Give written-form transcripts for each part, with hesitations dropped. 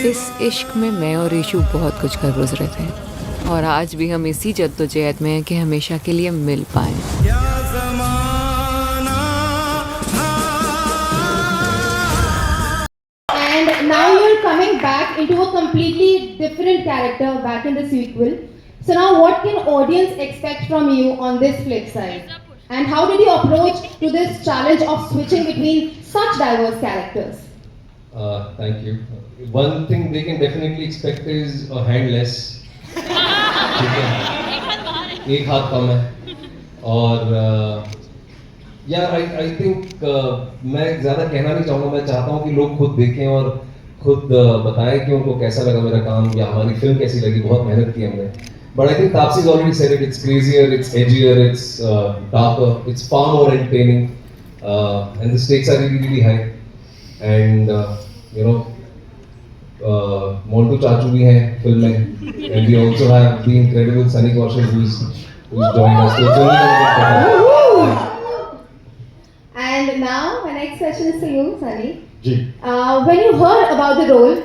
इस इश्क में मैं और ईशु बहुत कुछ कर गुजरे थे और आज भी हम इसी जद्दोजहद में हैं कि हमेशा के लिए मिल पाएं। And now you're coming back into a completely different character back in the sequel. So now what can audience expect from you on this flip side? And how did you approach to this challenge of switching between such diverse characters? Thank you. One thing they can definitely expect is a hand less. ठीक है, एक हाथ कम है और यार I think मैं ज़्यादा कहना नहीं चाहूँगा। मैं चाहता हूँ कि लोग खुद देखें और खुद बताएं कि उनको कैसा लगा मेरा काम या हमारी फिल्म कैसी लगी। बहुत मेहनत की हमने, but I think Taapsee has already said it. It's crazier, it's edgier, it's darker, it's far more entertaining, and the stakes are really really high. And you know, Montu Chachu bhi hai film mein, and we also have the incredible Sunny Kaushal who's joined us. So it's only going to get better. And now my next question is to you, Sunny. Ji. When you heard about the role,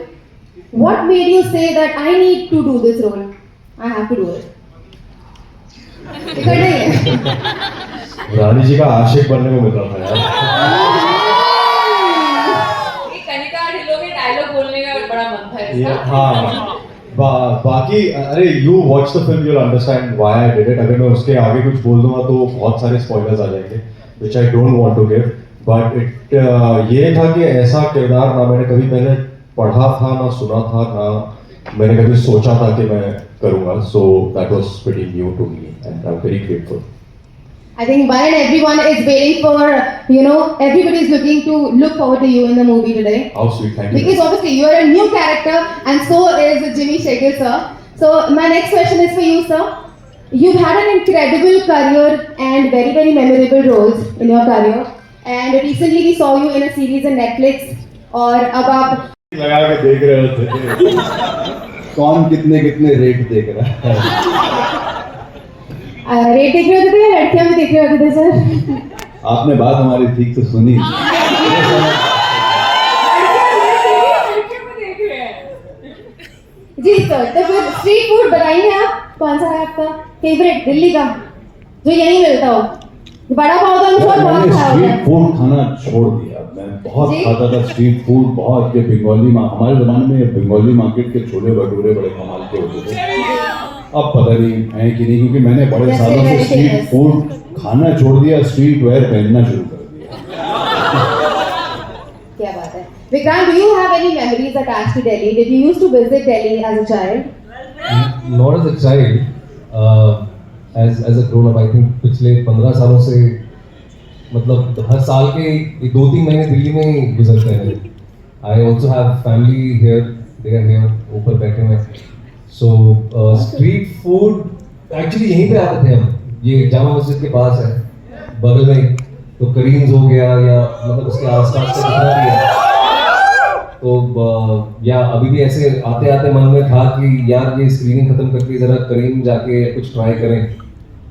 what made you say that I need to do this role? I have to do it. कर नहीं है। रानी जी का आशिक बनने को मिल रहा था यार। कनिका ढिल्लों के डायलॉग बोलने का बड़ा मन था इसका। हाँ, बाकी अरे you watch the film, you'll understand why I did it. अगर मैं उसके आगे कुछ बोल दूँगा तो बहुत सारे spoilers आ जाएंगे, which I don't want to give. But it ये था कि ऐसा किरदार ना मैंने कभी पहले पढ़ा था, ना सुना था, ना मैंने कभी सोचा था कि मैं करूँगा. So that was pretty new to me, and I'm very grateful. I think one and everyone is waiting for, everybody is looking to look forward to you in the movie today. How sweet, thank you. Because obviously you are a new character and so is Jimmy Shekhar sir. So my next question is for you sir. You've had an incredible career and very very memorable roles in your career. And recently we saw you in a series on Netflix. और अब आप लगा के देख रहे होते कौन कितने कितने रेट देख रहा है. रेट देख रहे होते थे या लड़कियां भी देख रहे होते थे सर? आपने बात हमारी ठीक से सुनी. जी सर, तो फिर स्ट्रीट फूड बताइए आप, कौन सा है आपका फेवरेट दिल्ली का जो यहीं मिलता हो? बड़ा पाव तो हम बहुत खाया होगा. स्ट्रीट फूड खाना छोड़ दिया. मैं बहुत खाता था स्ट्रीट फूड, बहुत. ये बंगाली हमारे जमाने में बंगाली मार्केट के छोले भटूरे बड़े कमाल के होते थे. अब पता नहीं है कि नहीं, क्योंकि मैंने बड़े सालों से स्ट्रीट फूड खाना छोड़ दिया, स्ट्रीट वेयर पहनना शुरू कर दिया. क्या बात है. Vikrant, do you have any memories attached to Delhi? Did you used to visit Delhi as a child? Not as a child, as a grown up. I think पिछले 15 सालों से मतलब हर साल के 2-3 महीने दिल्ली में गुजरते हैं. I also have family here, they are here, ऊपर बैठे हुए हैं. So street food actually यहीं पे आते थे हम. ये जामा मस्जिद के पास है, बगल में. तो करीम्स हो गया या मतलब उसके आसपास से जितना भी है. तो या अभी भी ऐसे आते आते मन में था कि यार ये स्क्रीनिंग खत्म करके जरा करीम जाके कुछ ट्राई करें.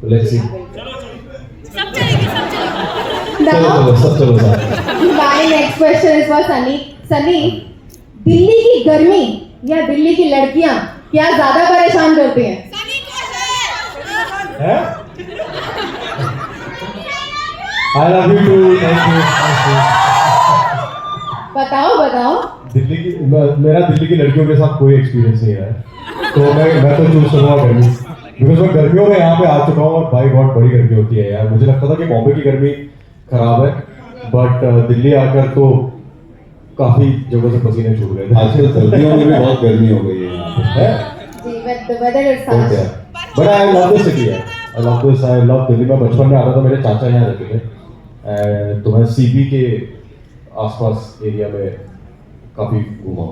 तो लेट्स सी. चलो सब चलो साथ. My next question is for Sunny. Sunny, Delhi की गर्मी या दिल्ली की लड़कियां क्या ज्यादा परेशान करती हैं? I love you too. Thank you. बताओ. दिल्ली की मेरा दिल्ली की लड़कियों के साथ कोई एक्सपीरियंस नहीं रहा है, तो मैं तो चूज करूँगा गर्मी. बिकॉज मैं गर्मियों में यहाँ पे आ चुका हूँ और भाई बहुत बड़ी गर्मी होती है यार. मुझे लगता था कि बॉम्बे की गर्मी खराब है, बट दिल्ली आकर तो काफी जगह से पसीने छूट गए. आजकल सर्दियों में भी बहुत गर्मी हो गई है यहाँ पे. The weather is harsh. But I love this city. I love Delhi. मैं बचपन में आता था, मेरे चाचा यहाँ रहते थे, तो मैं सीबी के आसपास एरिया में काफी घूमा.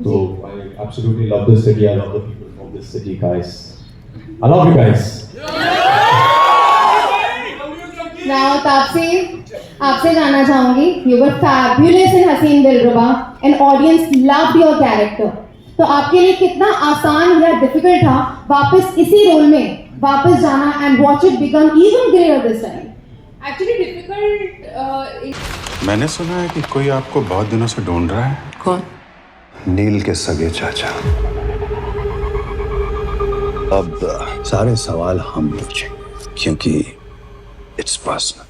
तो I absolutely love this city. I love the people from this city guys. I love you guys. Now Taapsee, आपसे जानना चाहूंगी. You were fabulous in Haseen Dilruba and audience loved your character. तो आपके लिए कितना आसान या डिफिकल्ट था वापस इसी रोल में वापस जाना and watch it become even greater this time? Actually difficult. मैंने सुना है कि कोई आपको बहुत दिनों से ढूंढ रहा है। कौन? नील के सगे चाचा। अब सारे सवाल हम पूछेंगे क्योंकि इट्स पर्सनल।